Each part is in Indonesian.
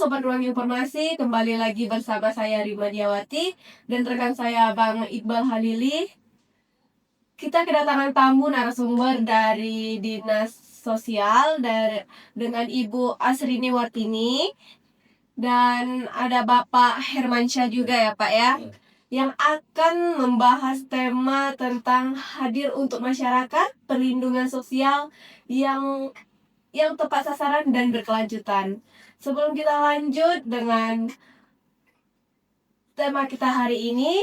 Sobat Ruang Informasi, kembali lagi bersama saya Rima Diawati dan rekan saya Bang Iqbal Halili. Kita kedatangan tamu narasumber dari Dinas Sosial dengan Ibu Asrini Wartini dan ada Bapak Hermansyah juga ya Pak ya, yang akan membahas tema tentang hadir untuk masyarakat, perlindungan sosial yang tepat sasaran dan berkelanjutan. Sebelum kita lanjut dengan tema kita hari ini,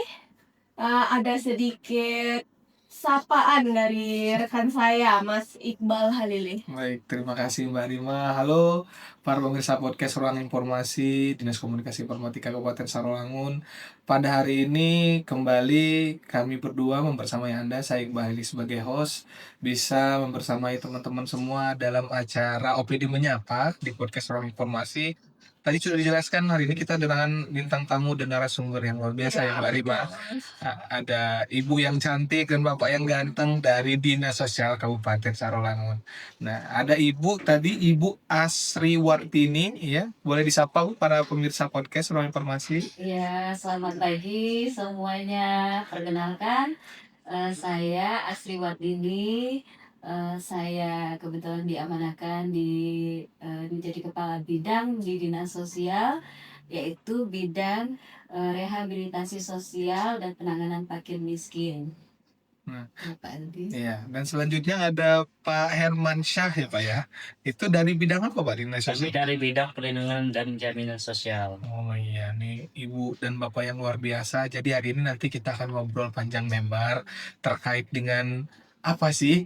ada sedikit sapaan dari rekan saya, Mas Iqbal Halili. Baik, terima kasih Mbak Rima. Halo para pemirsa podcast Ruang Informasi Dinas Komunikasi Informatika Kabupaten Sarolangun. Pada hari ini kembali kami berdua membersamai Anda, saya Iqbal Halili sebagai host, bisa membersamai teman-teman semua dalam acara OPD Menyapa di podcast Ruang Informasi. Tadi sudah dijelaskan, hari ini kita dengan bintang tamu dan narasumber yang luar biasa ya Mbak Rima. Ada ibu yang cantik dan bapak yang ganteng dari Dinas Sosial Kabupaten Sarolangun. Nah, ada Ibu Asri Wartini, ya. Boleh disapa Bu para pemirsa podcast Ruang Informasi? Ya, selamat pagi semuanya. Perkenalkan, saya Asri Wartini. Saya kebetulan diamanahkan menjadi kepala bidang di Dinas Sosial, yaitu bidang rehabilitasi sosial dan penanganan fakir miskin. Nah, Pak Aldi. iya. Dan selanjutnya ada Pak Hermansyah ya Pak ya. Itu dari bidang apa Pak Dinas Kami Sosial? dari bidang perlindungan dan jaminan sosial. Oh iya, nih Ibu dan Bapak yang luar biasa. Jadi hari ini nanti kita akan ngobrol panjang lebar terkait dengan apa sih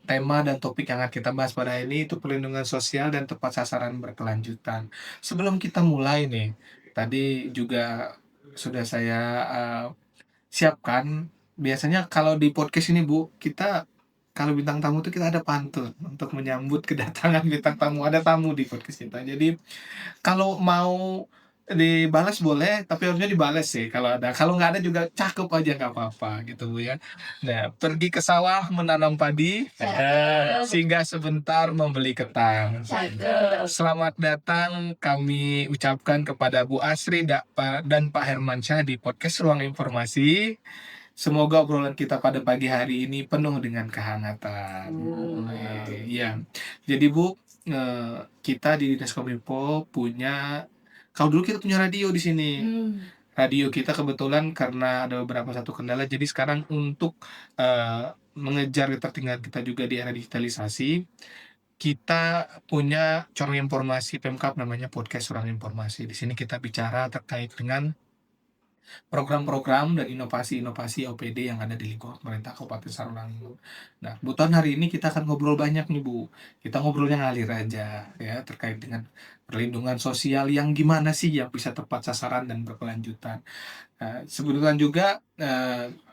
tema dan topik yang akan kita bahas pada hari ini, itu perlindungan sosial dan tepat sasaran berkelanjutan. Sebelum kita mulai nih, tadi juga sudah saya siapkan. Biasanya kalau di podcast ini Bu, kita kalau bintang tamu itu kita ada pantun untuk menyambut kedatangan bintang tamu. Ada tamu di podcast kita. Jadi kalau mau dibalas boleh, tapi harusnya dibalas sih kalau ada. Kalau nggak ada juga cakep aja nggak apa-apa gitu Bu ya. Nah, pergi ke sawah menanam padi, singgah sebentar membeli ketan. Selamat datang kami ucapkan kepada Bu Asri dan Pak Hermansyah di podcast Ruang Informasi. Semoga obrolan kita pada pagi hari ini penuh dengan kehangatan. Iya. Jadi Bu, kita di Dinas Kominfo punya, kalau dulu kita punya radio di sini. Radio kita kebetulan karena ada beberapa satu kendala, jadi sekarang untuk mengejar ketertinggalan kita juga di era digitalisasi, kita punya corong informasi Pemkab namanya podcast Ruang Informasi. Di sini kita bicara terkait dengan program-program dan inovasi-inovasi OPD yang ada di lingkungan pemerintah Kabupaten Sarolangun. Nah, kebetulan hari ini kita akan ngobrol banyak nih Bu. Kita ngobrolnya ngalir aja ya terkait dengan perlindungan sosial yang gimana sih yang bisa tepat sasaran dan berkelanjutan. Sebetulnya juga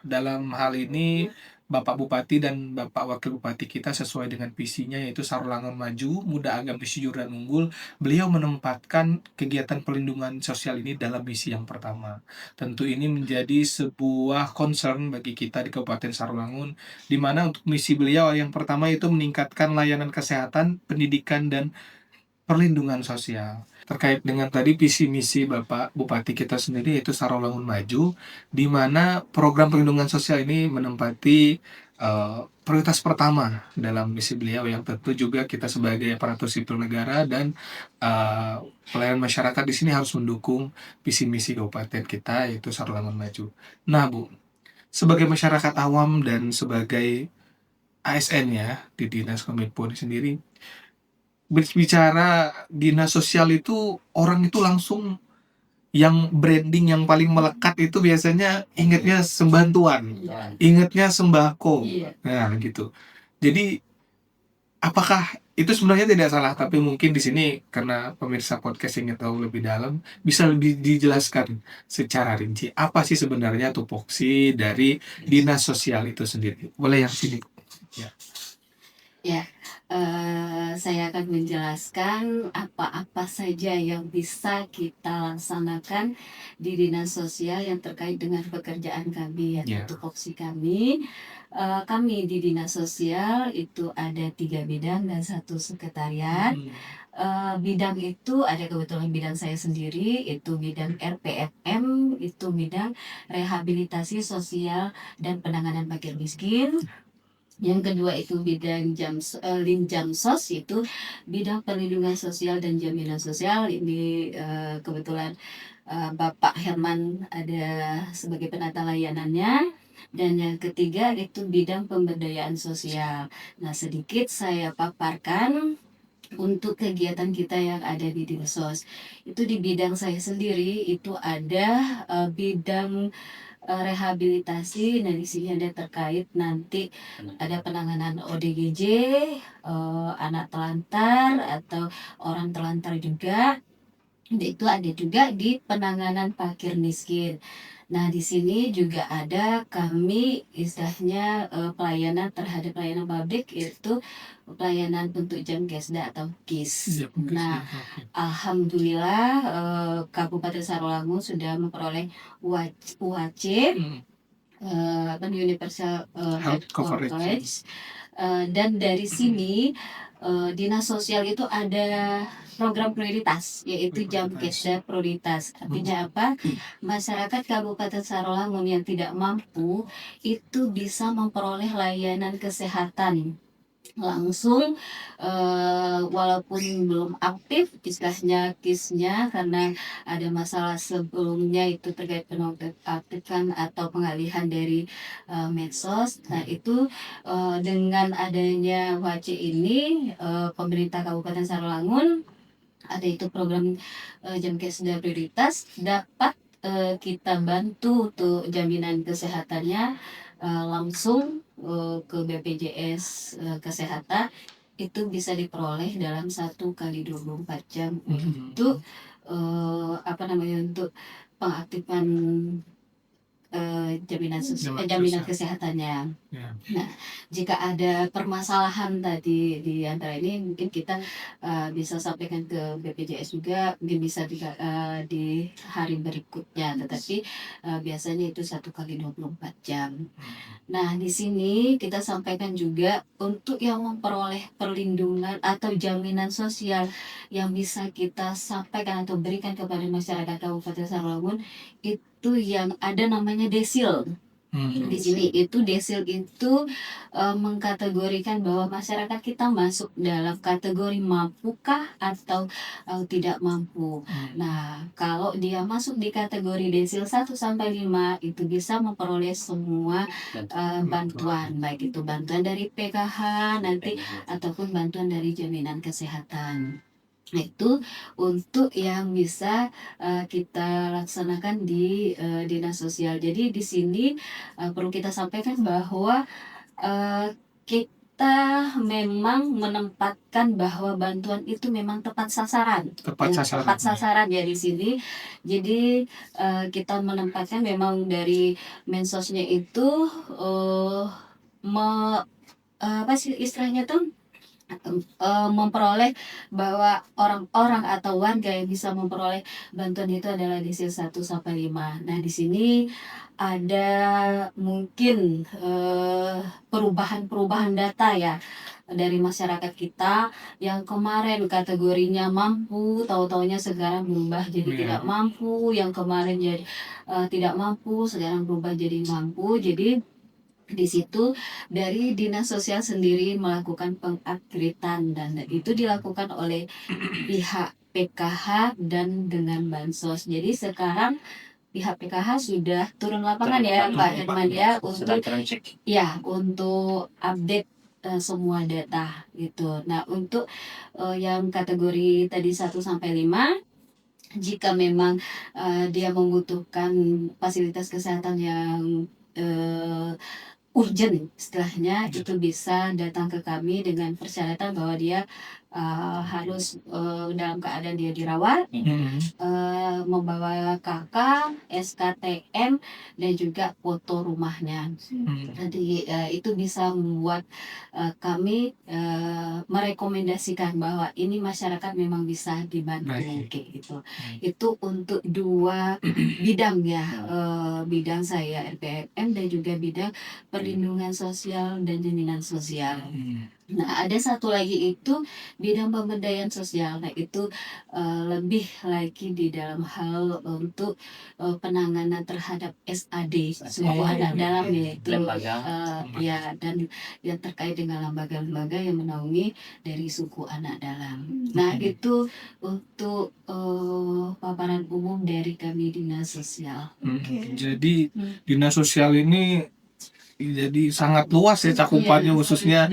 dalam hal ini Bapak Bupati dan Bapak Wakil Bupati kita sesuai dengan visinya, yaitu Sarolangun Maju, Muda Agam Jujur dan Unggul. Beliau menempatkan kegiatan perlindungan sosial ini dalam misi yang pertama. Tentu ini menjadi sebuah concern bagi kita di Kabupaten Sarolangun, di mana untuk misi beliau yang pertama itu meningkatkan layanan kesehatan, pendidikan, dan perlindungan sosial. Terkait dengan tadi visi misi Bapak Bupati kita sendiri, yaitu Sarolangun Maju, di mana program perlindungan sosial ini menempati prioritas pertama dalam misi beliau, yang tentu juga kita sebagai aparatur sipil negara dan pelayanan masyarakat di sini harus mendukung visi misi kabupaten kita, yaitu Sarolangun Maju. Nah Bu, sebagai masyarakat awam dan sebagai ASN ya di Dinas Kominfo sendiri, berbicara dinas sosial itu orang itu langsung yang branding yang paling melekat itu biasanya ingatnya sembantuan, ingatnya sembako. Nah, gitu. Jadi apakah itu sebenarnya tidak salah, tapi mungkin di sini karena pemirsa podcast ingin tahu lebih dalam, bisa lebih dijelaskan secara rinci apa sih sebenarnya tupoksi dari dinas sosial itu sendiri. Boleh yang sini? Ya, saya akan menjelaskan apa-apa saja yang bisa kita laksanakan di dinas sosial yang terkait dengan pekerjaan kami Ya. yaitu tupoksi kami. Kami di dinas sosial itu ada 3 bidang dan 1 sekretariat. Bidang itu ada kebetulan bidang saya sendiri itu bidang RPFM, itu bidang rehabilitasi sosial dan penanganan fakir miskin. Yang kedua itu bidang Linjamsos, itu bidang perlindungan sosial dan jaminan sosial. Ini kebetulan Bapak Herman ada sebagai penata layanannya. Dan yang ketiga itu bidang pemberdayaan sosial. Nah, sedikit saya paparkan untuk kegiatan kita yang ada di Dinsos. Itu di bidang saya sendiri itu ada bidang rehabilitasi. Nah, di sini ada terkait nanti ada penanganan ODGJ, anak telantar atau orang telantar juga. Itu ada juga di penanganan fakir miskin. Nah, di sini juga ada kami istilahnya pelayanan terhadap pelayanan publik, yaitu pelayanan untuk Jamkesda atau KIS. Nah, alhamdulillah Kabupaten Sarolangun sudah memperoleh UHC, Universal Health Health Coverage. Coverage. Dan dari sini dinas sosial itu ada program prioritas yaitu Jamkesda prioritas. Artinya apa? Masyarakat Kabupaten Sarolangun yang tidak mampu itu bisa memperoleh layanan kesehatan langsung, walaupun belum aktif istilahnya KIS-nya karena ada masalah sebelumnya itu terkait penonaktifan atau pengalihan dari medsos. Nah, itu dengan adanya WAC ini, pemerintah Kabupaten Sarolangun ada itu program Jamkesda prioritas dapat kita bantu untuk jaminan kesehatannya langsung ke BPJS Kesehatan. Itu bisa diperoleh dalam 1 kali 24 jam untuk untuk pengaktifan jaminan kesehatannya. Nah, jika ada permasalahan tadi di antara ini mungkin kita bisa sampaikan ke BPJS juga, mungkin bisa di hari berikutnya, tetapi biasanya itu 1 kali 24 jam. Nah, di sini kita sampaikan juga untuk yang memperoleh perlindungan atau jaminan sosial yang bisa kita sampaikan atau berikan kepada masyarakat Kabupaten Sarolangun itu yang ada namanya desil. Di sini itu desil itu mengkategorikan bahwa masyarakat kita masuk dalam kategori mampukah atau tidak mampu. Nah, kalau dia masuk di kategori desil 1 sampai 5 itu bisa memperoleh semua bantuan, baik itu bantuan dari PKH nanti ataupun bantuan dari jaminan kesehatan. Nah, itu untuk yang bisa kita laksanakan di dinas sosial. Jadi di sini perlu kita sampaikan bahwa kita memang menempatkan bahwa bantuan itu memang tepat sasaran. Tepat sasaran ya di sini. Jadi kita menempatkan memang dari mensosnya itu istilahnya tuh memperoleh bahwa orang-orang atau warga yang bisa memperoleh bantuan itu adalah desil 1 sampai 5. Nah, di sini ada mungkin perubahan data ya dari masyarakat kita yang kemarin kategorinya mampu, tahu-taunya sekarang berubah jadi tidak mampu, yang kemarin jadi tidak mampu, sekarang berubah jadi mampu. Jadi di situ dari dinas sosial sendiri melakukan pengakritan dan itu dilakukan oleh pihak PKH dan dengan bansos. Jadi sekarang pihak PKH sudah turun lapangan ya Pak Herman ya untuk update semua data gitu. Nah, untuk yang kategori tadi 1 sampai 5 jika memang dia membutuhkan fasilitas kesehatan yang urgent istilahnya, itu bisa datang ke kami dengan persyaratan bahwa dia harus dalam keadaan dia dirawat, membawa KK, SKTM, dan juga foto rumahnya. Jadi itu bisa membuat kami merekomendasikan bahwa ini masyarakat memang bisa dibantu Baik. kayak gitu. Itu untuk dua bidang ya, bidang saya RPM dan juga bidang perlindungan sosial dan jaminan sosial. Nah, ada satu lagi itu bidang pemberdayaan sosial. Nah, itu lebih lagi di dalam hal untuk penanganan terhadap SAD, suku anak dalam, yaitu Lembaga. ya, dan yang terkait dengan lembaga-lembaga yang menaungi dari suku anak dalam. Nah, itu untuk paparan umum dari kami dinas sosial. Jadi dinas sosial ini jadi sangat luas ya cakupannya, Iya, khususnya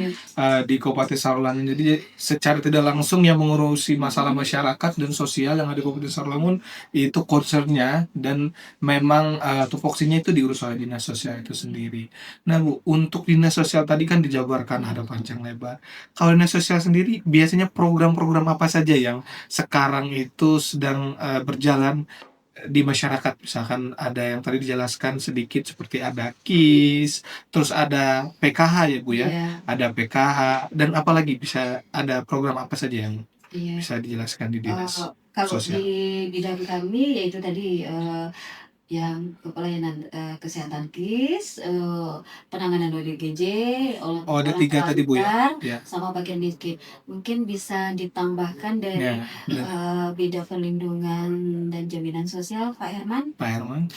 di Kabupaten Sarolangun. Jadi secara tidak langsung yang mengurusi masalah masyarakat dan sosial yang ada di Kabupaten Sarolangun itu concernnya, dan memang tupoksinya itu diurus oleh dinas sosial itu sendiri. Nah Bu, untuk dinas sosial tadi kan dijabarkan ada panjang lebar. Kalau dinas sosial sendiri biasanya program-program apa saja yang sekarang itu sedang berjalan di masyarakat? Misalkan ada yang tadi dijelaskan sedikit seperti ada KIS, terus ada PKH ya Bu ya, Iya, ada PKH, dan apalagi bisa ada program apa saja yang iya. bisa dijelaskan di dinas Kalau sosial? di bidang kami yaitu tadi yang pelayanan kesehatan KIS, penanganan ODGJ, Oh ada orang 3 tadi Bu ya? terlantar, Ya. sama bagian miskin. Mungkin bisa ditambahkan dari Ya, dan bidang perlindungan dan jaminan sosial, Pak Herman. Pak Herman.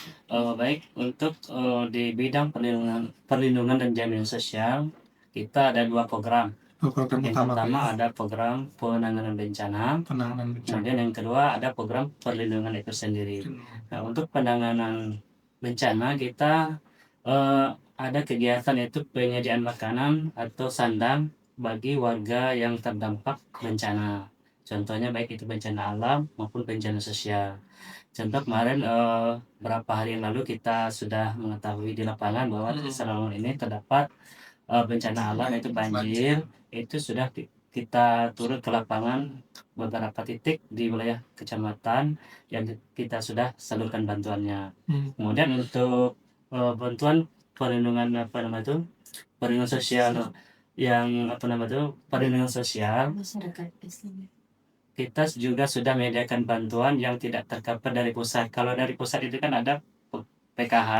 Baik, untuk di bidang perlindungan dan jaminan sosial, kita ada 2 program. Program Yang utama Pak pertama ya? ada program penanganan bencana, Penanganan bencana. kemudian yang kedua ada program perlindungan itu sendiri. Nah, untuk penanganan bencana kita ada kegiatan yaitu penyediaan makanan atau sandang bagi warga yang terdampak bencana. Contohnya baik itu bencana alam maupun bencana sosial. Contoh kemarin berapa hari yang lalu kita sudah mengetahui di lapangan bahwa di Sarawak ini terdapat bencana alam yaitu banjir. Itu sudah kita turun ke lapangan beberapa titik di wilayah kecamatan yang kita sudah salurkan bantuannya. Kemudian untuk bantuan perlindungan perlindungan sosial yang perlindungan sosial, Masyarakat Islam. kita juga sudah menyediakan bantuan yang tidak tercover dari pusat. Kalau dari pusat itu kan ada PKH,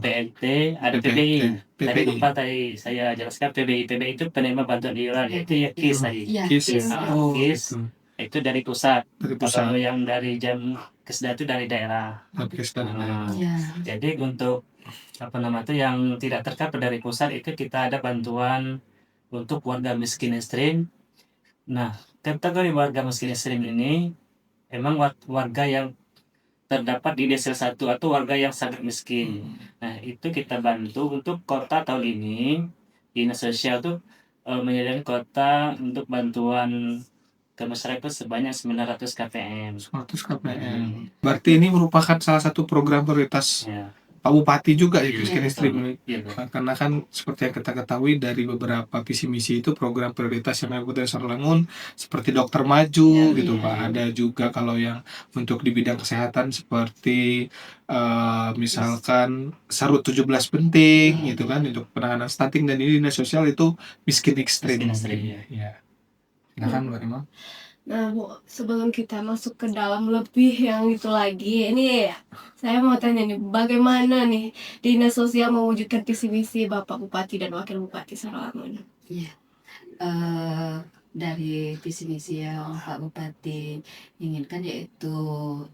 PMT, ada PBI. Tadi lupa tadi saya jelaskan PBI itu penerima bantuan iuran, yaitu ya KIS tadi. Iya, KIS ya? KIS. Oh KIS gitu. itu dari pusat. Dari Kalau pusat. yang dari Kesda itu dari daerah. KIS dan Nah, Iya. jadi untuk yang tidak tercover dari pusat itu kita ada bantuan untuk warga miskin ekstrim. Nah, kategori warga miskin ekstrim ini emang warga yang terdapat di desa 1 atau warga yang sangat miskin. Nah, itu kita bantu untuk kota tahun ini. Dinas sosial tuh menyediakan kota untuk bantuan ke masyarakat sebanyak 900 KPM. 100 KPM. Berarti ini merupakan salah satu program prioritas Ya, Pak Bupati juga ya, Iya, miskin ekstrim ini. iya, betul. Karena kan seperti yang kita ketahui dari beberapa visi misi itu program prioritas yang ada di Sarolangun seperti dokter maju gitu Iya. Pak. Ada juga kalau yang untuk di bidang kesehatan seperti misalkan Sarut 17 penting gitu kan untuk penanganan stunting, dan ini dinas sosial itu miskin ekstrim. Miskin ekstrim, Ya. Silakan Mbak Imam. Nah, Bu, sebelum kita masuk ke dalam lebih yang itu lagi, ini saya mau tanya nih, bagaimana nih Dinas Sosial mewujudkan visi misi Bapak Bupati dan Wakil Bupati Sarolangun? Dari visi misi yang Pak Bupati inginkan, yaitu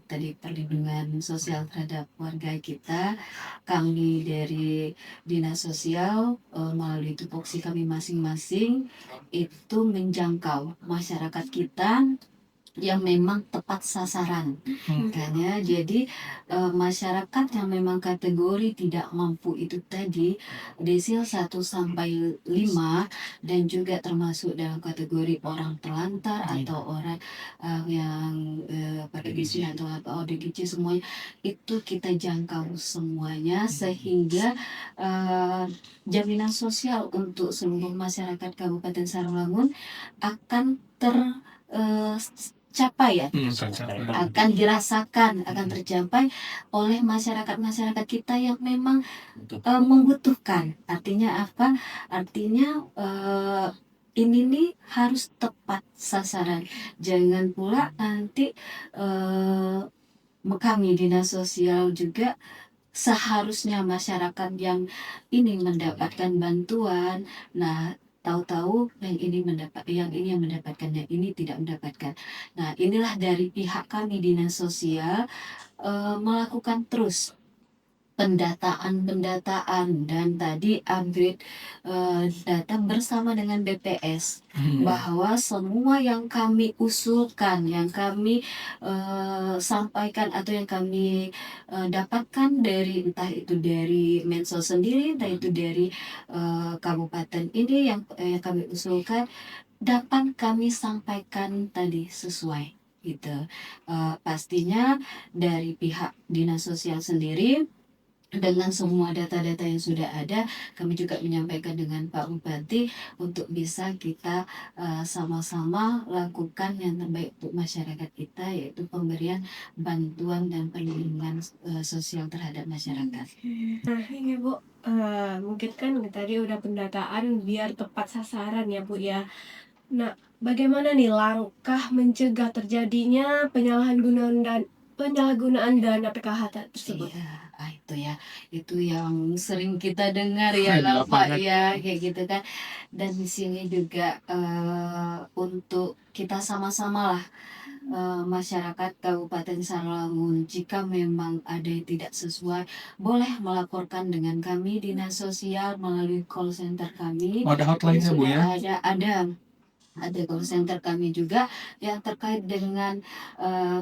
tadi perlindungan sosial terhadap warga kita. Kami dari Dinas Sosial melalui tupoksi kami masing-masing itu menjangkau masyarakat kita yang memang tepat sasaran kan ya. Jadi masyarakat yang memang kategori tidak mampu itu tadi desil 1 sampai 5, dan juga termasuk dalam kategori orang terlantar atau orang yang pada gizi atau ODGJ, semuanya itu kita jangkau semuanya, sehingga jaminan sosial untuk seluruh masyarakat Kabupaten Sarolangun akan tercapai ya, akan dirasakan, akan tercapai oleh masyarakat kita yang memang membutuhkan. Artinya apa? Artinya ini nih harus tepat sasaran. Jangan pula nanti kami dinas sosial juga seharusnya masyarakat yang ini mendapatkan bantuan, nah tahu-tahu yang ini yang mendapatkan, yang ini tidak mendapatkan. Nah, inilah dari pihak kami dinas sosial melakukan terus pendataan dan tadi upgrade data bersama dengan BPS, bahwa semua yang kami usulkan, yang kami sampaikan atau yang kami dapatkan dari entah itu dari Mensos sendiri, entah itu dari kabupaten ini yang kami usulkan, dapat kami sampaikan tadi sesuai gitu. Pastinya dari pihak dinas sosial sendiri dengan semua data-data yang sudah ada, kami juga menyampaikan dengan Pak Bupati untuk bisa kita sama-sama lakukan yang terbaik untuk masyarakat kita, yaitu pemberian bantuan dan perlindungan sosial terhadap masyarakat. Nah ini Bu, mungkin kan tadi udah pendataan biar tepat sasaran ya Bu ya. Nah, bagaimana nih langkah mencegah terjadinya penyalahgunaan dana PKH tersebut? Iya, itu yang sering kita dengar ya Di lah Pak lapangan. ya, kayak gitu kan. Dan di sini juga untuk kita sama-sama lah, masyarakat Kabupaten Sarolangun, jika memang ada yang tidak sesuai, boleh melaporkan dengan kami dinas sosial melalui call center kami. Oh, ada hotline-nya Bu ya? Ada call center kami juga yang terkait dengan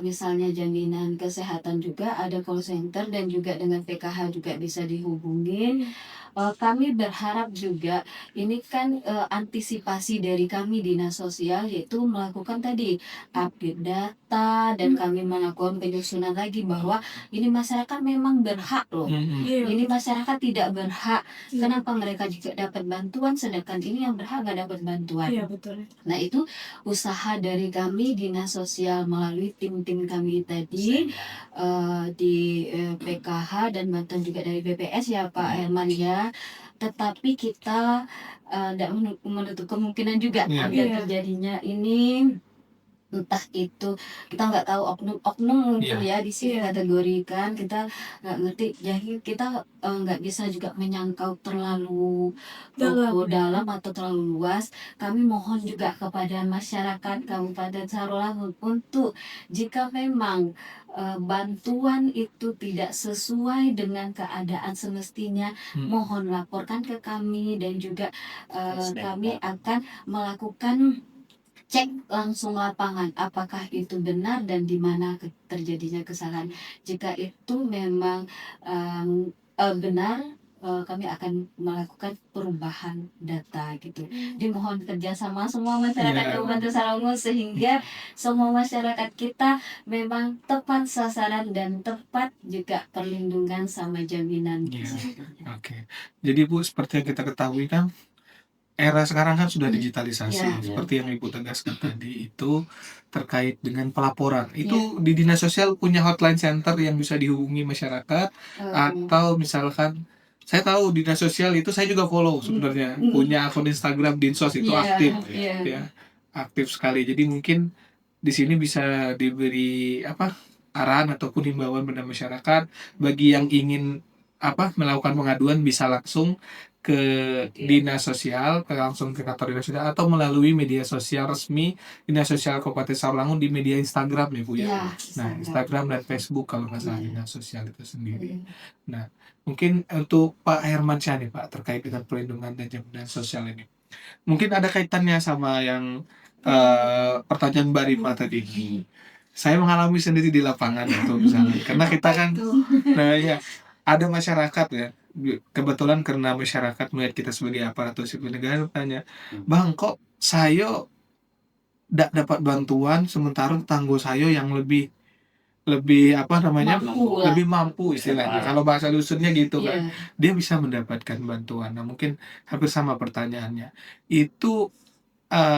misalnya jaminan kesehatan, juga ada call center, dan juga dengan PKH juga bisa dihubungin. Kami berharap juga ini kan antisipasi dari kami dinas sosial, yaitu melakukan tadi update data, dan kami melakukan penyusunan lagi bahwa ini masyarakat memang berhak loh. Ini masyarakat tidak berhak. Kenapa mereka juga dapat bantuan, sedangkan ini yang berhak nggak dapat bantuan? Iya betul. Nah, itu usaha dari kami dinas sosial melalui tim-tim kami tadi di PKH, dan bantuan juga dari BPS ya Pak Herman ya. Tetapi kita tidak menutup kemungkinan juga ada terjadinya ini, entah itu kita nggak tahu oknum mungkin ya di sini kategorikan, kita nggak ngerti, jadi kita nggak bisa juga menyangkau terlalu dalam atau terlalu luas. Kami mohon juga kepada masyarakat Kabupaten Sarolangun untuk jika memang bantuan itu tidak sesuai dengan keadaan semestinya, mohon laporkan ke kami, dan juga kami akan melakukan cek langsung lapangan apakah itu benar dan di mana terjadinya kesalahan. Jika itu memang benar, kami akan melakukan perubahan data gitu. Dimohon kerjasama semua masyarakat Kabupaten Sarolangun, sehingga semua masyarakat kita memang tepat sasaran dan tepat juga perlindungan sama jaminan. Oke. Jadi Bu, seperti yang kita ketahui kan, era sekarang kan sudah digitalisasi. Seperti yang Ibu tegaskan tadi, itu terkait dengan pelaporan. Itu di dinas sosial punya hotline center yang bisa dihubungi masyarakat, atau misalkan saya tahu dinas sosial itu, saya juga follow sebenarnya, punya akun Instagram Dinsos itu aktif ya, aktif sekali. Jadi mungkin di sini bisa diberi arahan ataupun himbauan pada masyarakat, bagi yang ingin melakukan pengaduan bisa langsung ke dinas sosial, langsung ke kantor dinas sosial, atau melalui media sosial resmi dinas sosial Kabupaten Sarolangun di media Instagram ya Bu ya. Nah, Instagram dan Facebook kalau nggak salah dinas sosial itu sendiri. Nah, mungkin untuk Pak Hermansyah nih Pak, terkait dengan perlindungan dan jaminan sosial ini, mungkin ada kaitannya sama yang pertanyaan Mbak Rima tadi. Saya mengalami sendiri di lapangan itu misalnya, karena kita kan, nah ya, ada masyarakat ya, kebetulan karena masyarakat melihat kita sebagai aparatur sipil negara tanya, Bang, kok saya tidak dapat bantuan sementara tetangga saya yang lebih lebih apa namanya Mampu lah. lebih mampu istilahnya, kalau bahasa dusunnya gitu kan, Iya. dia bisa mendapatkan bantuan. Nah mungkin hampir sama pertanyaannya itu.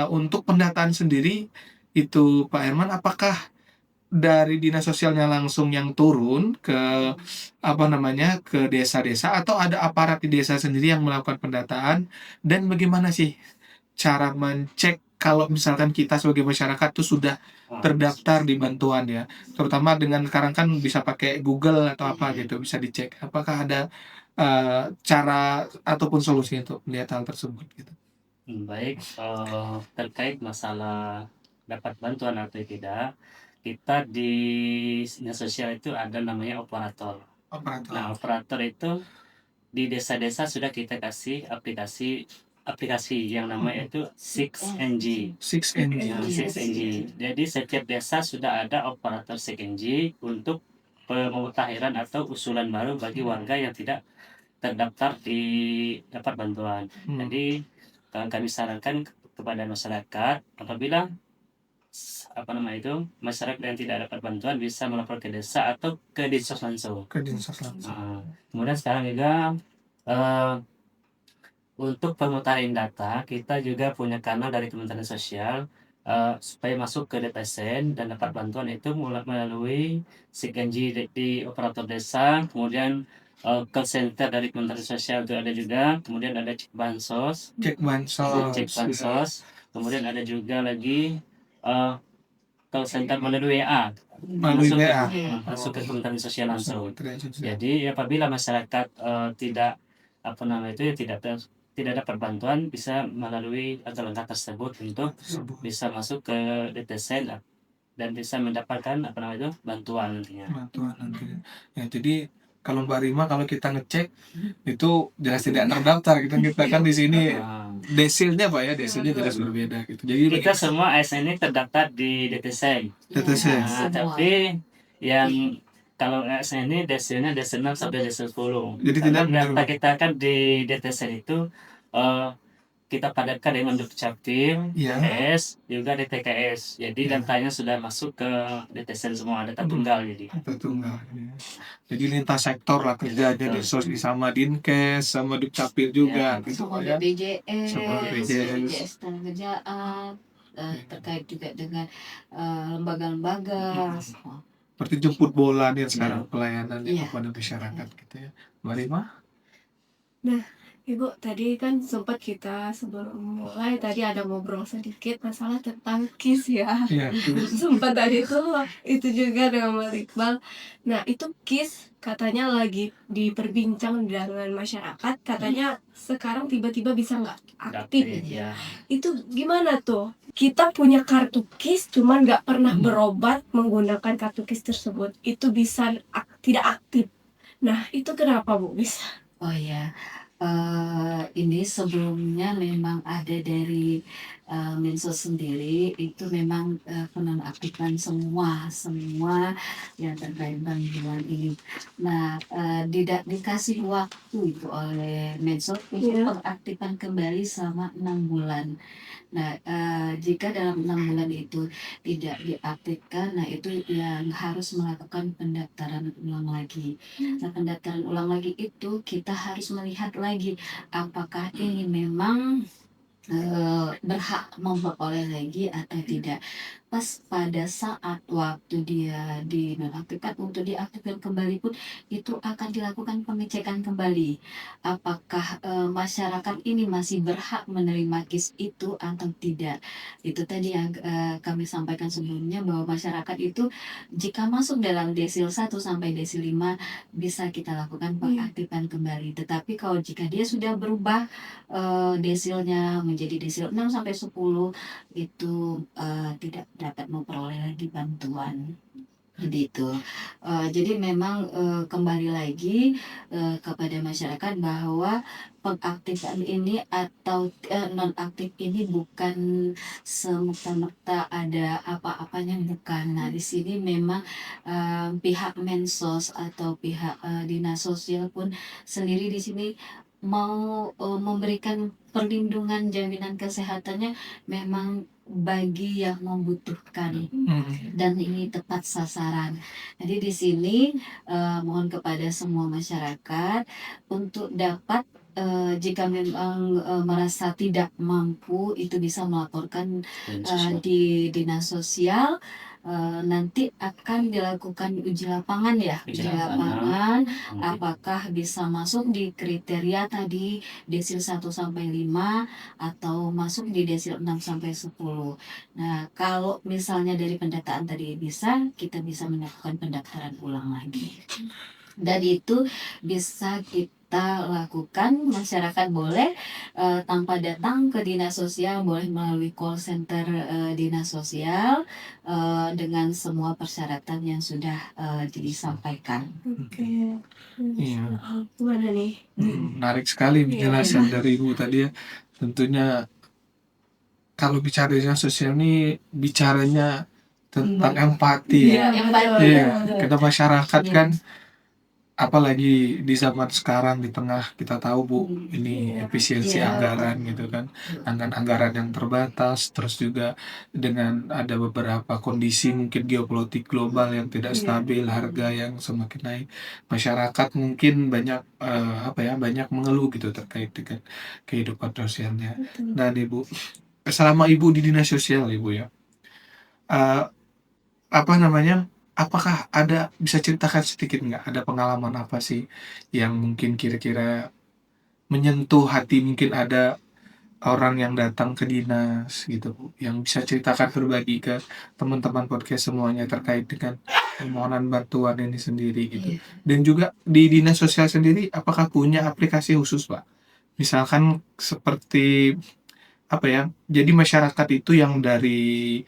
Untuk pendataan sendiri itu Pak Herman, apakah dari dinas sosialnya langsung yang turun ke apa namanya ke desa-desa, atau ada aparat di desa sendiri yang melakukan pendataan, dan bagaimana sih cara mencek kalau misalkan kita sebagai masyarakat tuh sudah terdaftar di bantuan ya, terutama dengan sekarang kan bisa pakai Google atau apa gitu, bisa dicek apakah ada cara ataupun solusi untuk melihat hal tersebut gitu. Baik, terkait masalah dapat bantuan atau tidak, kita di dinas sosial itu ada namanya operator. Nah, Operator operator itu di desa-desa sudah kita kasih aplikasi yang namanya itu 6NG. 6NG. Nah, 6NG. Jadi setiap desa sudah ada operator 6NG untuk pemutakhiran atau usulan baru bagi warga yang tidak terdaftar di dapat bantuan. Jadi kami sarankan kepada masyarakat, apabila masyarakat yang tidak dapat bantuan bisa melapor ke desa atau ke dinsos langsung. Ke dinsos langsung. Kemudian sekarang juga untuk pemutaran data kita juga punya kanal dari Kementerian Sosial supaya masuk ke DPSN dan dapat bantuan itu melalui SIGNJ di operator desa, kemudian call center dari Kementerian Sosial itu ada juga, kemudian ada cek bansos, kemudian ada juga lagi call center melalui WA, masuk ke Kementerian Sosial langsung. Jadi apabila masyarakat tidak tidak dapat bantuan, bisa melalui langkah tersebut untuk bisa masuk ke DTSN dan bisa mendapatkan bantuan nantinya. Ya, jadi kalau Mbak Rima, kalau kita ngecek itu jelas tidak terdaftar, kita kan di sini desilnya Pak ya, desilnya jelas berbeda gitu. Jadi Kita semua ASN ini terdaftar di DTSN. Tapi yang kalau ASN ini desilnya desil 6 sampai desil 10. Jadi Karena tidak data kita kan di DTSN itu kita padatkan dengan Dukcapil, PS, juga DTKS. Jadi datanya sudah masuk ke DTSN semua, data tunggal jadi. Jadi lintas sektor lah kerjanya, Dinsos sama Dinkes, sama Dukcapil juga gitu Sama ya. BPJS, BPJS Tenagakerjaan, terkait juga dengan lembaga-lembaga. Seperti jemput bola nih sekarang pelayanannya kepada masyarakat gitu ya. Mbak Rima? Nah, Ibu, tadi kan sempat kita sebelum mulai tadi ada ngobrol sedikit masalah tentang KIS ya. Iya. Sempat tadi itu juga dengan Mas Iqbal. Nah, itu KIS katanya lagi diperbincang dengan masyarakat, katanya sekarang tiba-tiba bisa nggak aktif. Ya. Itu gimana tuh? Kita punya kartu KIS cuman nggak pernah berobat menggunakan kartu KIS tersebut. Itu bisa tidak aktif. Nah, itu kenapa Bu bisa? Oh ya, ini sebelumnya memang ada dari Mensos sendiri, itu memang penonaktifan semua yang terkait bantuan ini. Nah, dikasih waktu itu oleh Mensos untuk pengaktifan kembali selama 6 bulan. Nah, jika dalam 6 bulan itu tidak diaktifkan, nah itu yang harus melakukan pendaftaran ulang lagi. Nah, pendaftaran ulang lagi itu kita harus melihat lagi apakah ini memang berhak memperoleh lagi atau tidak. Pas pada saat waktu dia dinonaktifkan, untuk diaktifkan kembali pun itu akan dilakukan pengecekan kembali apakah masyarakat ini masih berhak menerima KIS itu atau tidak. Itu tadi yang kami sampaikan sebelumnya, bahwa masyarakat itu jika masuk dalam desil 1 sampai desil 5 bisa kita lakukan pengaktifan kembali. Tetapi kalau jika dia sudah berubah desilnya menjadi desil 6 sampai 10, itu tidak dapat memperoleh lagi bantuan. Gitu. Jadi memang kembali lagi kepada masyarakat bahwa pengaktifan ini atau nonaktif ini bukan semerta-merta ada apa-apanya, bukan. Nah, di sini memang pihak Mensos atau pihak dinas sosial pun sendiri di sini mau memberikan perlindungan jaminan kesehatannya memang bagi yang membutuhkan dan ini tepat sasaran. Jadi di sini mohon kepada semua masyarakat untuk dapat jika memang merasa tidak mampu itu bisa melaporkan di dinas sosial. Nanti akan dilakukan uji lapangan ya, Uji uji lapangan. lapangan apakah bisa masuk di kriteria tadi desil 1-5 atau masuk di desil 6-10. Nah, kalau misalnya dari pendataan tadi bisa, kita bisa melakukan pendaftaran ulang lagi. Dan itu bisa kita lakukan, masyarakat boleh tanpa datang ke dinas sosial, boleh melalui call center dinas sosial dengan semua persyaratan yang sudah disampaikan. Oke. Iya. Gimana nih? Menarik sekali penjelasan dari Ibu tadi ya. Tentunya kalau bicara dinas sosial ini bicaranya tentang empati ya. Iya, Empati. betul. Iya, betul. kita masyarakat Iya. kan apalagi di zaman sekarang di tengah kita tahu Bu ini efisiensi Iya. anggaran gitu kan, dengan anggaran yang terbatas, terus juga dengan ada beberapa kondisi mungkin geopolitik global yang tidak Iya. stabil, harga yang semakin naik, masyarakat mungkin banyak banyak mengeluh gitu terkait dengan kehidupan sosialnya. Betul. Nah nih Bu, selama Ibu di dinas sosial Ibu ya, eh, apakah ada bisa ceritakan sedikit nggak ada pengalaman apa sih yang mungkin kira-kira menyentuh hati, mungkin ada orang yang datang ke dinas gitu Bu, yang bisa ceritakan berbagi ke teman-teman podcast semuanya terkait dengan permohonan bantuan ini sendiri gitu. Iya. Dan juga di dinas sosial sendiri apakah punya aplikasi khusus Pak? Misalkan seperti jadi masyarakat itu yang dari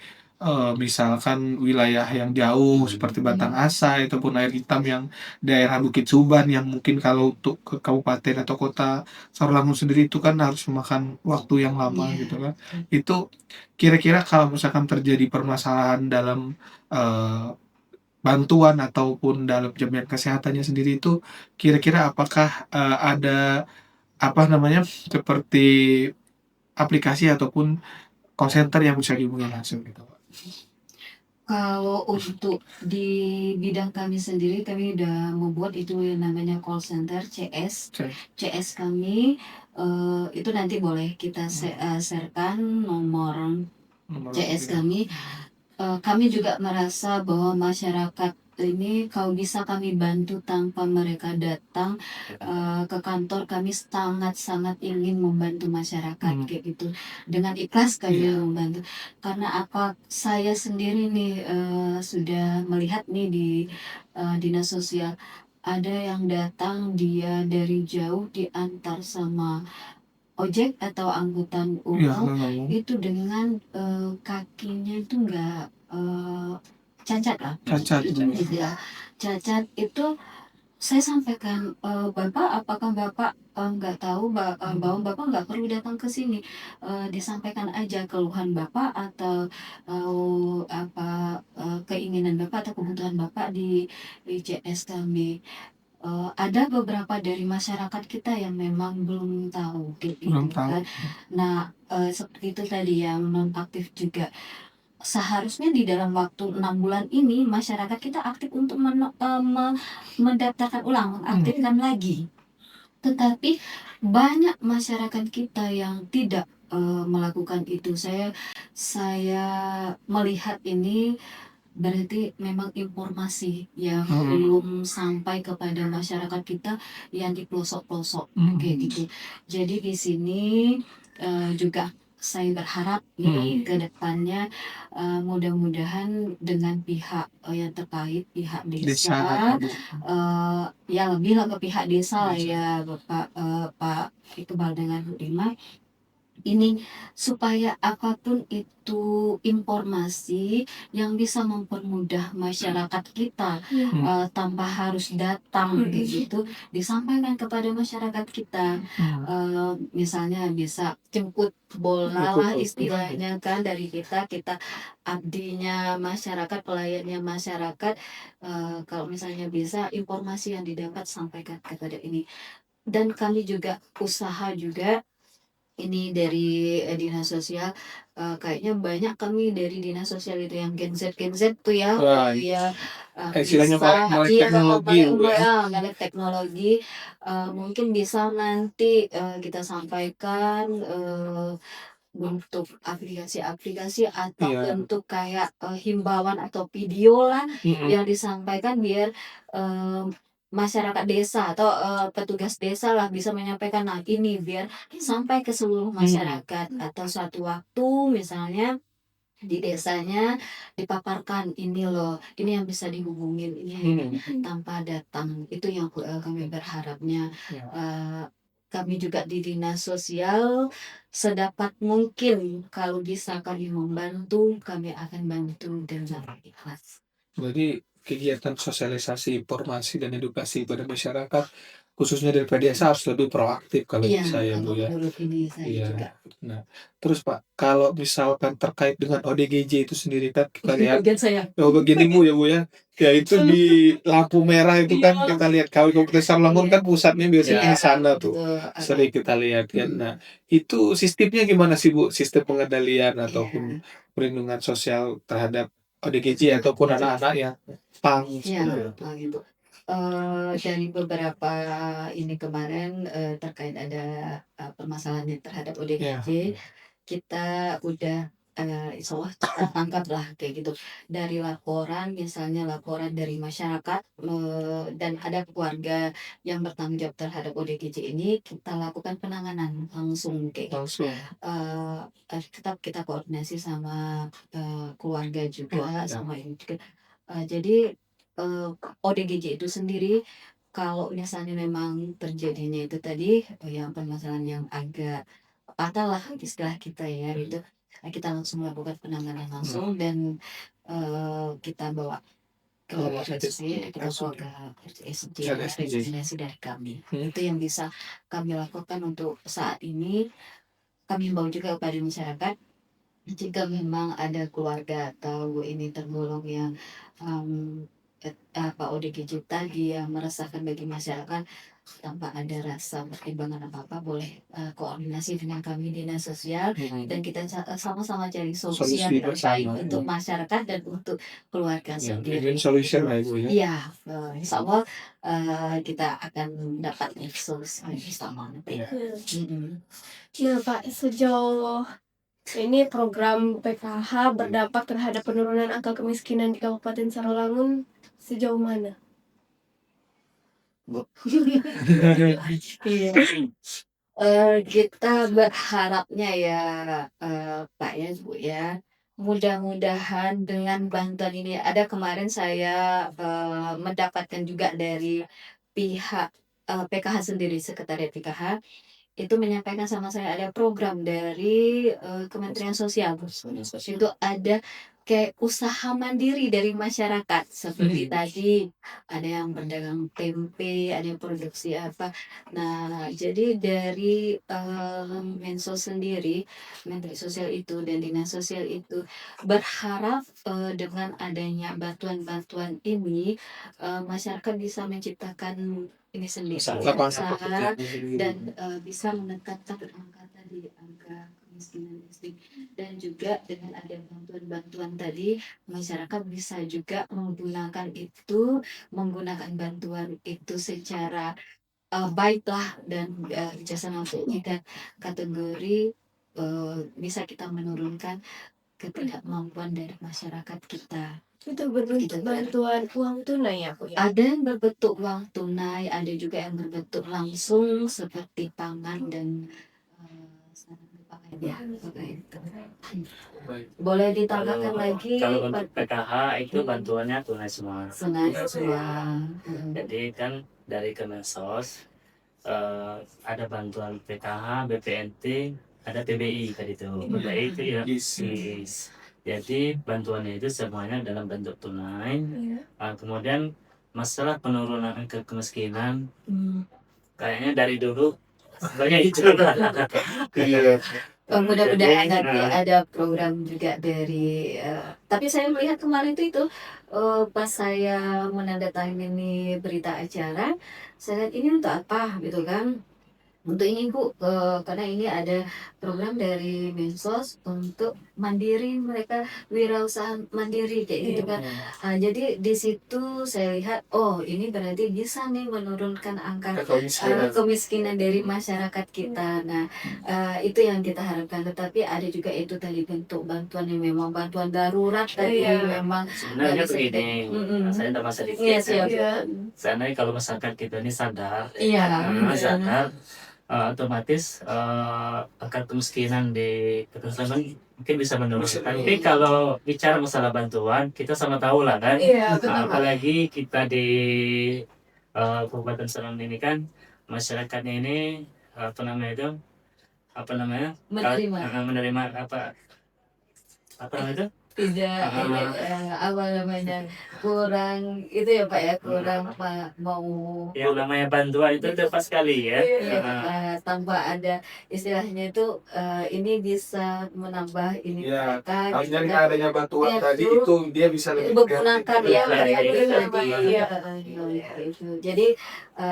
misalkan wilayah yang jauh seperti Batang Asai ataupun Air Hitam yang daerah Bukit Suban yang mungkin kalau untuk ke kabupaten atau kota Sarolangun sendiri itu kan harus memakan waktu yang lama Iya. gitu kan. Itu kira-kira kalau misalkan terjadi permasalahan dalam eh, bantuan ataupun dalam jaminan kesehatannya sendiri itu kira-kira apakah ada seperti aplikasi ataupun call center yang bisa dihubungi langsung gitu Pak. Kalau untuk di bidang kami sendiri, kami udah membuat itu yang namanya call center CS. Cek. CS kami itu nanti boleh kita sharekan nomor Nomor CS ya. kami. Kami juga merasa bahwa masyarakat ini kalau bisa kami bantu tanpa mereka datang ke kantor, kami sangat-sangat ingin membantu masyarakat kayak gitu. Dengan ikhlas kami membantu. Karena apa, saya sendiri nih sudah melihat nih di dinas sosial ada yang datang dia dari jauh diantar sama ojek atau angkutan umum itu dengan kakinya itu enggak cacat lah. Cacat. Ya, cacat itu saya sampaikan, Bapak, apakah Bapak nggak tahu bahwa Bapak nggak perlu datang ke sini, disampaikan aja keluhan Bapak atau keinginan Bapak atau kebutuhan Bapak di CS kami. Ada beberapa dari masyarakat kita yang memang belum tahu kayak gitu Belum tahu. kan. Nah, seperti itu tadi yang nonaktif juga. Seharusnya di dalam waktu 6 bulan ini masyarakat kita aktif untuk mendaftarkan ulang, mengaktifkan lagi. Tetapi banyak masyarakat kita yang tidak melakukan itu. Saya melihat ini berarti memang informasi yang belum sampai kepada masyarakat kita yang di pelosok-pelosok kayak gitu. Jadi di sini juga saya berharap nih ke depannya mudah-mudahan dengan pihak yang terkait, pihak desa, ya lebih lah ke pihak desa lah ya Bapak Pak Iqbal dengan Bu Rima, ini supaya apapun itu informasi yang bisa mempermudah masyarakat kita, tanpa harus datang kayak gitu, disampaikan kepada masyarakat kita. Misalnya bisa jemput bola lah istilahnya kan dari kita abdinya masyarakat, pelayannya masyarakat. Kalau misalnya bisa informasi yang didapat sampaikan kepada ini. Dan kami juga usaha juga ini dari dinas sosial, kayaknya banyak kami dari dinas sosial itu yang Gen Z tuh ya, Wah, ya istilahnya bisa melek iya teknologi Bu ya. melek teknologi, mungkin bisa nanti kita sampaikan bentuk aplikasi-aplikasi atau Iya. bentuk kayak himbauan atau video lah yang disampaikan biar masyarakat desa atau petugas desa lah bisa menyampaikan nah ini biar sampai ke seluruh masyarakat atau suatu waktu misalnya di desanya dipaparkan ini loh ini yang bisa dihubungin ini tanpa datang itu yang kami berharapnya. Ya. Kami juga di dinas sosial sedapat mungkin kalau bisa kami membantu kami akan bantu dengan ikhlas. Berarti kegiatan sosialisasi informasi dan edukasi pada masyarakat khususnya dari PDSA harus lebih proaktif kalau Iya bisa ya kalau Bu ya. menurut ini saya Iya. juga. Nah, terus Pak, kalau misalkan terkait dengan ODGJ itu sendiri kan kita lihat Bagian saya. bagian Ibu ya Bu ya. Ya itu di lampu merah itu kan Iya. kita lihat kalau Kabupaten Sarolangun kan pusatnya biasanya Iya, di sana tuh. betul. Sering kita lihat kan. Nah, itu sistemnya gimana sih Bu? Sistem pengendalian ataupun perlindungan sosial terhadap ODGJ ataupun anak-anak yang pang Ya, seperti itu. gitu. Dari beberapa ini kemarin terkait ada permasalahan terhadap Ya. ODGJ, kita udah insya Allah tangkap lah kayak gitu. Dari laporan, misalnya laporan dari masyarakat dan ada keluarga yang bertanggung jawab terhadap ODGJ ini, kita lakukan penanganan langsung kayak gitu. Langsung. Tetap kita koordinasi sama keluarga juga, Ya. sama ini juga. Jadi ODGJ itu sendiri kalau misalnya memang terjadinya itu tadi yang permasalahan yang agak patah lah istilah kita ya gitu kita langsung melakukan penanganan langsung dan kita bawa ke RSC kita bawa ke RSC rekomendasi dari kami itu yang bisa kami lakukan untuk saat ini. Kami himbau juga kepada masyarakat jika memang ada keluarga atau ini tergolong yang ODGJ tadi yang meresahkan bagi masyarakat tanpa ada rasa pertimbangan apa-apa boleh koordinasi dengan kami dinas sosial dan kita sama-sama cari solusi yang terbaik untuk masyarakat dan untuk keluarga sendiri. Solution lah Ibu ya. Iya, insya Allah kita akan dapat solusi bersama. Ya Pak, sejauh ini program PKH berdampak terhadap penurunan angka kemiskinan di Kabupaten Sarolangun sejauh mana? Iya. Kita berharapnya ya Pak ya Bu ya mudah-mudahan dengan bantuan ini ada kemarin saya mendapatkan juga dari pihak PKH sendiri sekretariat PKH itu menyampaikan sama saya ada program dari Kementerian Sosial itu ada kayak usaha mandiri dari masyarakat seperti tadi ada yang berdagang tempe ada yang produksi apa. Nah jadi dari Mensos sendiri Menteri Sosial itu dan Dinas Sosial itu berharap dengan adanya bantuan-bantuan ini masyarakat bisa menciptakan ini sendiri usaha dan bisa menekan angka tadi angka kemiskinan ekstrim dan juga dengan ada bantuan-bantuan tadi masyarakat bisa juga menggunakan bantuan itu secara baiklah dan bijaksana untuk kita kategori bisa kita menurunkan ketidakmampuan dari masyarakat kita. Itu berbentuk bantuan uang tunai ya Bu ya? Ada yang berbentuk uang tunai, ada juga yang berbentuk langsung seperti pangan dan pakaian. Boleh ditambahkan lagi Kalau untuk PKH itu bantuannya tunai semua. Tunai semua. Jadi kan dari Kemensos ada bantuan PKH, BPNT, ada PBI tadi itu. PBI itu ya KIS. Jadi bantuannya itu semuanya dalam bentuk tunai. Iya. Kemudian masalah penurunan angka kemiskinan kayaknya dari dulu sebenarnya itu. Iya. Mudah-mudahan Jadi, nanti ada program juga dari tapi saya melihat kemarin itu pas saya menandatangani berita acara, saya lihat ini untuk apa gitu kan, untuk ini Bu, karena ini ada program dari Mensos untuk mandiri, mereka wirausaha mandiri kayak gitu kan. Jadi di situ saya lihat, oh ini berarti bisa nih menurunkan angka kemiskinan dari masyarakat kita. Nah, itu yang kita harapkan. Tetapi ada juga itu tadi bentuk bantuan yang memang bantuan darurat tadi memang sebenarnya nggak bisa begini, saya tambah sedikit. Iya, siap. Seandainya kalau masyarakat kita ini sadar, Iya. sadar, otomatis angka kemiskinan di pedesaan mungkin bisa menurun. Tapi kalau bicara masalah bantuan, kita sama tahu lah kan. Iya, betul, Pak. Apalagi kita di Kabupaten Serang ini kan masyarakatnya ini apa namanya itu? Menerima apa namanya itu? Tidak apa namanya, kurang itu ya Pak ya, kurang mau Yang namanya bantuan itu tepat sekali ya. tanpa ada istilahnya itu ini bisa menambah ini Iya. mereka Artinya gitu dengan kan. adanya bantuan Ya, tadi itu itu dia bisa lebih menggunakan kreatif. ya itu. Jadi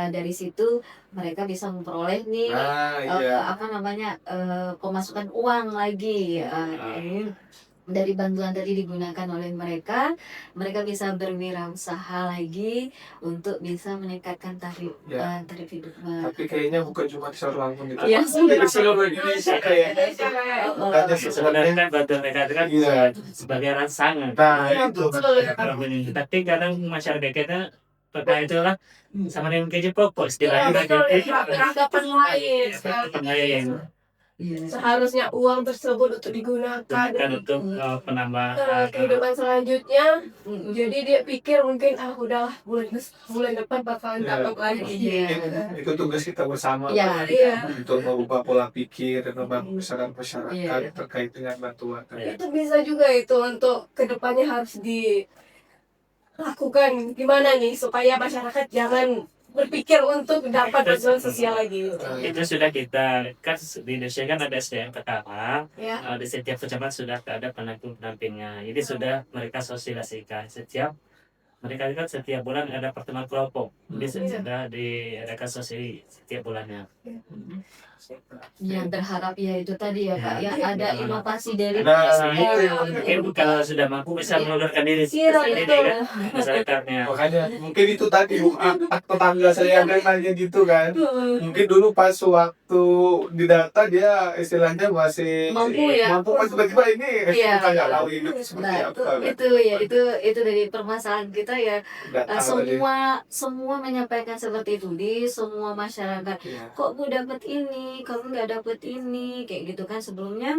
dari situ mereka bisa memperoleh nih apa namanya pemasukan uang lagi. Dari bantuan tadi digunakan oleh mereka bisa berwirausaha lagi untuk bisa meningkatkan tarif hidup. Tapi kayaknya bukan cuma di Serang langsung gitu. Iya, Di seluruh Indonesia kayaknya. Makanya Sebenarnya kan bantuan mereka itu kan Iya. sebagai rangsangan. Nah, itu. Tapi kadang masyarakat kita terkait itu lah sama dengan gaji pokok istilahnya. Perangkapan lain. Lain. Seharusnya uang tersebut untuk digunakan Kan untuk penambahan kehidupan selanjutnya. Jadi dia pikir mungkin udah bulan depan bakalan dapat lagi. Itu tugas kita bersama Iya. untuk merubah pola pikir dan membangun kesadaran masyarakat terkait dengan bantuan. Itu bisa juga itu untuk kedepannya harus dilakukan gimana nih supaya masyarakat jangan berpikir untuk dapat bantuan sosial lagi. Itu sudah kita kan di Indonesia kan ada SDM pertama. Ya. Di setiap kecamatan sudah ada pendampingnya. Jadi sudah mereka sosialisasikan mereka kan setiap bulan ada pertemuan kelompok. Jadi sudah diadakan setiap bulannya. Yang berharap ya itu tadi ya Pak ya, ada inovasi dari mungkin kalau sudah mampu bisa mengundurkan diri sendiri kan masyarakatnya. Makanya mungkin itu tadi tetangga saya ada nanya gitu kan. Mungkin dulu pas waktu didata dia istilahnya masih mampu pas tiba-tiba ini kayak tahu hidup seperti apa. Itu dari permasalahan kita ya. Semua menyampaikan seperti itu di semua masyarakat. Kok Bu dapat ini, kamu nggak dapet ini, kayak gitu kan. Sebelumnya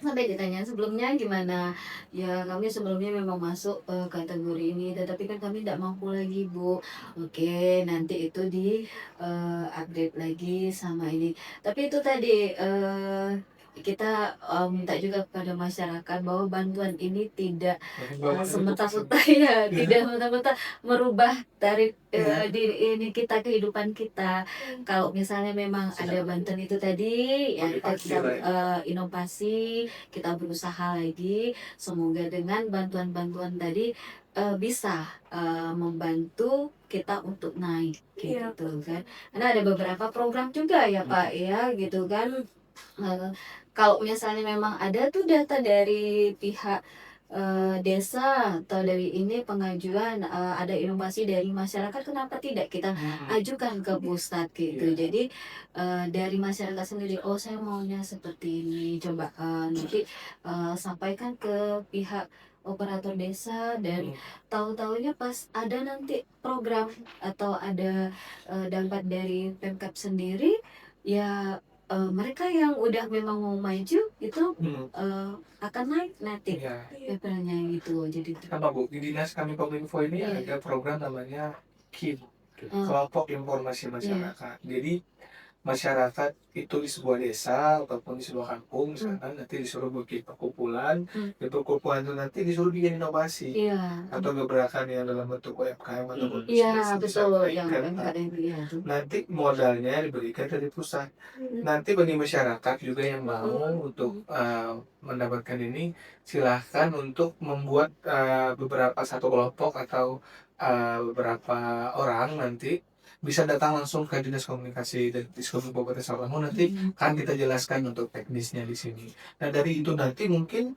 sampai ditanya sebelumnya gimana ya, kami sebelumnya memang masuk kategori ini tetapi kan kami tidak mampu lagi Bu. Oke, nanti itu di update lagi sama ini. Tapi itu tadi kita minta juga kepada masyarakat bahwa bantuan ini tidak semata-mata ya, tidak semata-mata merubah tarif ini kita, kehidupan kita. Kalau misalnya memang ada bantuan itu tadi ya, kita inovasi, kita berusaha lagi, semoga dengan bantuan-bantuan tadi bisa membantu kita untuk naik gitu kan. Karena ada beberapa program juga ya Pak ya gitu kan. Kalau misalnya memang ada tuh data dari pihak desa atau dari ini pengajuan ada inovasi dari masyarakat, kenapa tidak kita ajukan ke pusat gitu. Jadi dari masyarakat sendiri, oh saya maunya seperti ini, coba nanti sampaikan ke pihak operator desa, dan tahu-tahunya pas ada nanti program atau ada dampak dari Pemkab sendiri ya, mereka yang udah memang mau maju itu akan naik nanti levelnya gitu. Jadi sama Bu, di dinas kami Kominfo ini ada program namanya KIM, Kelompok Informasi Masyarakat. Jadi masyarakat itu di sebuah desa ataupun di sebuah kampung misalkan nanti disuruh bikin perkumpulan, di perkumpulan itu nanti disuruh bikin inovasi Iya. atau gebrakan yang dalam bentuk UMKM ataupun Iya, bisnis betul. Yang disampaikan. UMKM iya tuh. Nanti modalnya diberikan dari pusat. Nanti bagi masyarakat juga yang mau untuk mendapatkan ini, silahkan untuk membuat beberapa satu kelompok atau beberapa orang nanti bisa datang langsung ke Dinas Komunikasi dan Diskon Kabupaten Sawangan, nanti kan kita jelaskan untuk teknisnya di sini. Nah dari itu nanti mungkin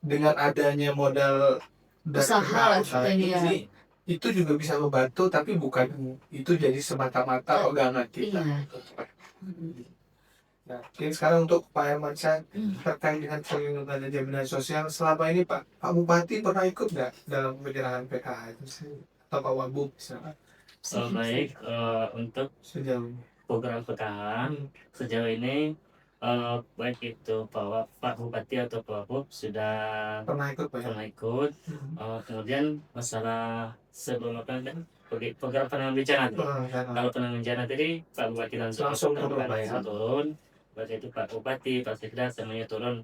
dengan adanya modal dari Usaha lah usaha jadi ya. ini itu juga bisa membantu, tapi bukan itu jadi semata-mata organan kita. Iya. Nah, mungkin sekarang untuk Pak Hermansyah terkait dengan perlindungan dan jaminan sosial, selama ini Pak Bupati pernah ikut nggak dalam penyerahan PKH itu sendiri? Atau Pak Wagub misalnya Baik, untuk sejauh ini? program PKH sejauh ini baik itu Pak Bupati atau Pak Wagub sudah Pernah ikut Pak ya? pernah ikut. Kemudian masalah sebelum apa kan program penanganan bencana tuh. Kalau penanganan bencana tadi Pak Bupati Langsung turun, Pak, ya? turun, baik itu Pak Bupati, Pak Sekda semuanya turun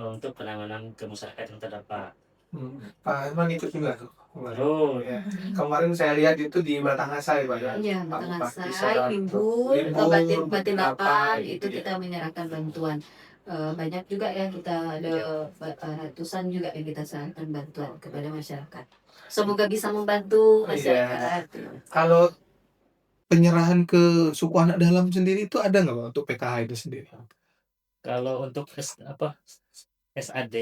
untuk penanganan ke masyarakat yang terdampak. Pak Herman ikut juga tuh kemarin. Oh, Ya. Kemarin saya lihat itu di Batangasari Pak ya? Iya, Pak Bupati Batangasari, sedang Limbur, Limbur, Batin apa, Delapan, gitu itu ya. kita menyerahkan bantuan. Banyak juga ya kita ada ratusan juga yang kita serahkan bantuan kepada masyarakat. Semoga bisa membantu Iya. masyarakat. Kalau penyerahan ke suku anak dalam sendiri itu ada nggak Pak untuk PKH itu sendiri? kalau untuk SAD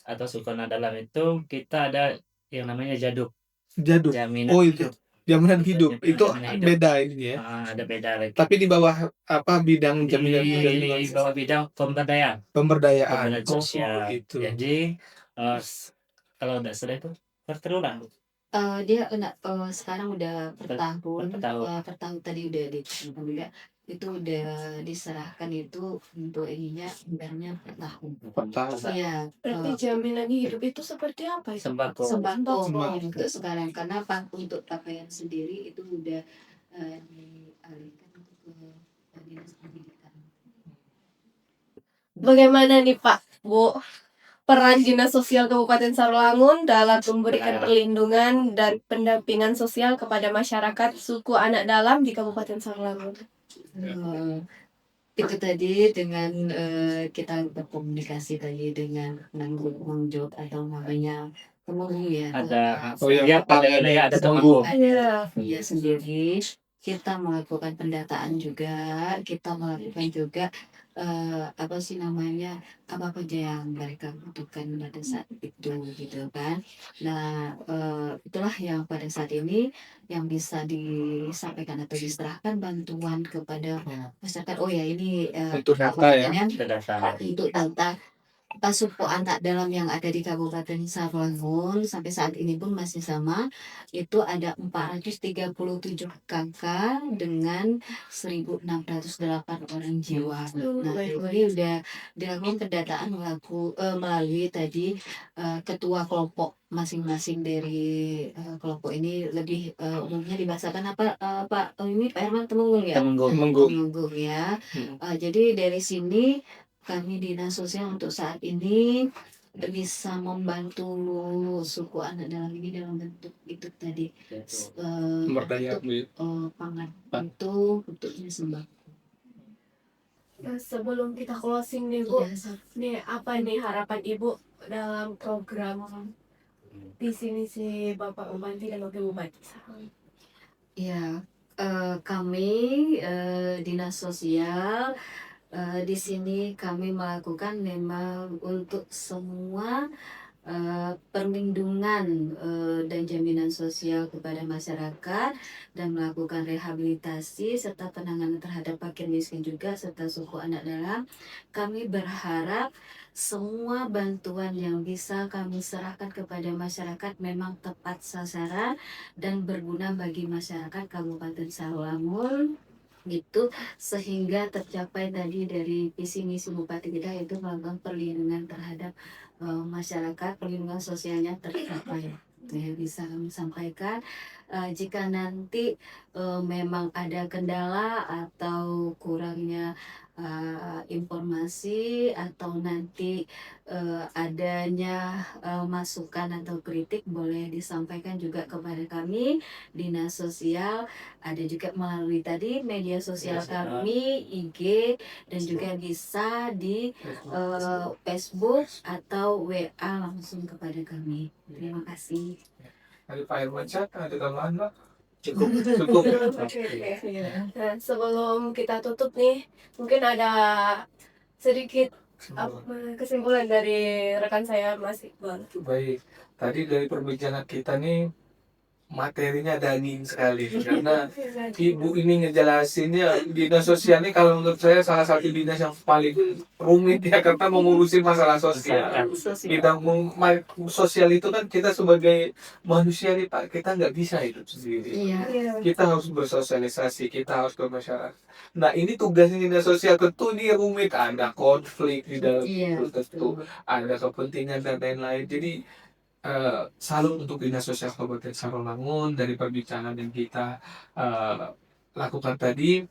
atau Sulkana dalam itu kita ada yang namanya jaduk, Jaduk. jaminan Oh itu hidup. jaminan hidup. Itu Jaminan hidup. beda ini ya. Ada beda lagi. Tapi di bawah apa bidang jaminan Di bawah bidang pemberdayaan pemberdayaan sosial. itu. Jadi kalau tidak salah itu terterulang. Dia sekarang udah per tahun, Per tahun. per tahun tadi udah ditentukan juga itu udah diserahkan itu untuk ininya ibaratnya per tahun. Iya. Berarti jaminan hidup itu seperti apa itu? Sembako. Sembako Sembako. untuk sekarang karena untuk pakaian sendiri itu udah dialihkan ke dinas pendidikan. Bagaimana nih Pak, Bu, peran Dinas Sosial Kabupaten Sarolangun dalam memberikan perlindungan dan pendampingan sosial kepada masyarakat suku anak dalam di Kabupaten Sarolangun? Itu tadi dengan kita berkomunikasi tadi dengan penanggung jawab atau namanya temenggung ya. Ada ya, ada temenggung. Iya sendiri kita melakukan pendataan juga, kita melakukan juga apa sih namanya apa aja yang mereka butuhkan pada saat itu gitu kan. Nah itulah yang pada saat ini yang bisa disampaikan atau diserahkan bantuan kepada masyarakat. Oh ya ini Untuk data ya. untuk data suku anak dalam yang ada di Kabupaten Sarolangun sampai saat ini pun masih sama, itu ada 437 kakak dengan 1.608 orang jiwa. Nah ini udah dilakukan pendataan melalui tadi ketua kelompok masing-masing dari kelompok ini lebih umumnya dibahasakan apa Pak ini Pak Herman Temenggung ya? Temenggung ya. Jadi dari sini kami Dinas Sosial untuk saat ini bisa membantu suku anak dalam ini dalam bentuk itu tadi Pemberdayaan pangan itu bentuknya sembako. Nah, sebelum kita closing nih Bu, nih apa nih harapan Ibu dalam program visi misi Bapak Bupati dan Wakil Bupati? Ya, kami Dinas Sosial di sini kami melakukan memang untuk semua perlindungan dan jaminan sosial kepada masyarakat dan melakukan rehabilitasi serta penanganan terhadap fakir miskin juga serta suku anak dalam. Kami berharap semua bantuan yang bisa kami serahkan kepada masyarakat memang tepat sasaran dan berguna bagi masyarakat Kabupaten Sarolangun gitu sehingga tercapai tadi dari visi misi Bupati kita yaitu melakukan perlindungan terhadap masyarakat, perlindungan sosialnya tercapai Itu yang bisa kami sampaikan. Jika nanti memang ada kendala atau kurangnya informasi atau nanti adanya masukan atau kritik, boleh disampaikan juga kepada kami Dinas Sosial. Ada juga melalui tadi media sosial kami, IG, dan juga bisa di Facebook atau WA langsung kepada kami. Terima kasih. Dari Pak Irwansyah ada tambahan Pak? Cukup. Cukup. Oke. Nah, sebelum kita tutup nih, mungkin ada sedikit kesimpulan dari rekan saya Mas Iqbal. Baik, tadi dari perbincangan kita nih materinya daging sekali karena ibu ini ngejelasinnya dinas sosial ini kalau menurut saya salah satu dinas yang paling rumit ya karena mengurusi masalah sosial. Kita sosial itu kan kita sebagai manusia nih Pak, kita nggak bisa hidup sendiri. Iya. Kita harus bersosialisasi, kita harus bermasyarakat. Nah ini tugasnya dinas sosial, tentu ini rumit, ada konflik di dalam itu, tentu ada kepentingan dan lain-lain. Jadi salut untuk Dinas Sosial Kabupaten Sarolangun. Dari perbincangan yang kita lakukan tadi,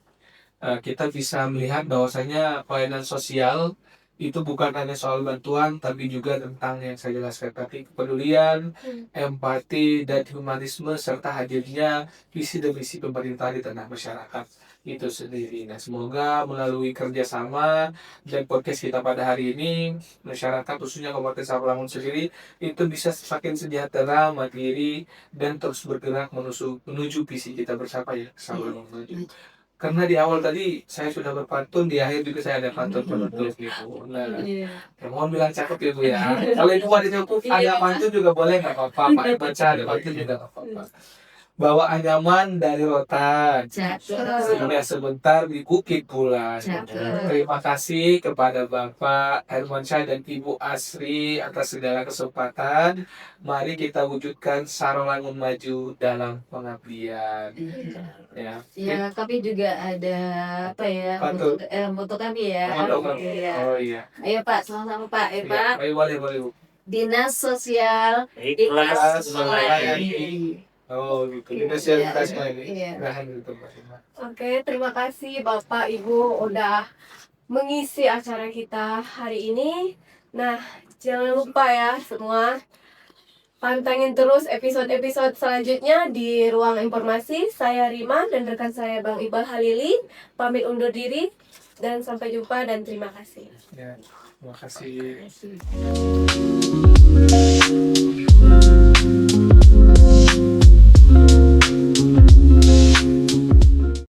kita bisa melihat bahwasanya pelayanan sosial itu bukan hanya soal bantuan, tapi juga tentang yang saya jelaskan tadi, kepedulian, empati, dan humanisme, serta hadirnya visi dan misi pemerintah di tengah masyarakat itu sendiri. Nah, semoga melalui kerjasama dan podcast kita pada hari ini, masyarakat khususnya Kabupaten Sarolangun sendiri itu bisa semakin sejahtera, mandiri, dan terus bergerak menuju visi kita bersama ya, Sarolangun maju. Karena di awal tadi saya sudah berpantun, di akhir juga saya ada pantun penutup gitu. Nah, ya mohon bilang cakep ya Bu ya. Kalau itu ada cukup, ada pantun juga boleh nggak apa-apa. Pak baca ada pantun juga nggak apa-apa. Bawa anyaman dari rotan, singgah sebentar di Bukit Pulan. Terima kasih kepada Bapak Hermansyah dan Ibu Asri atas segala kesempatan. Mari kita wujudkan Sarolangun maju dalam pengabdian. Ya, Kami juga ada apa ya Pantun. untuk kami ya. Oh iya. Ayo Pak, sama-sama Pak. Pak. Boleh Bu. Dinas Sosial Ikhlas melayani. Oh gitu. Indonesia Iya. Ikhlas melayani. Iya. Nah, gitu Mbak Irma. Oke, terima kasih Bapak Ibu udah mengisi acara kita hari ini. Nah, jangan lupa ya semua, pantengin terus episode-episode selanjutnya di Ruang Informasi. Saya Rima dan rekan saya Bang Iqbal Halili pamit undur diri dan sampai jumpa dan terima kasih. Ya, terima kasih.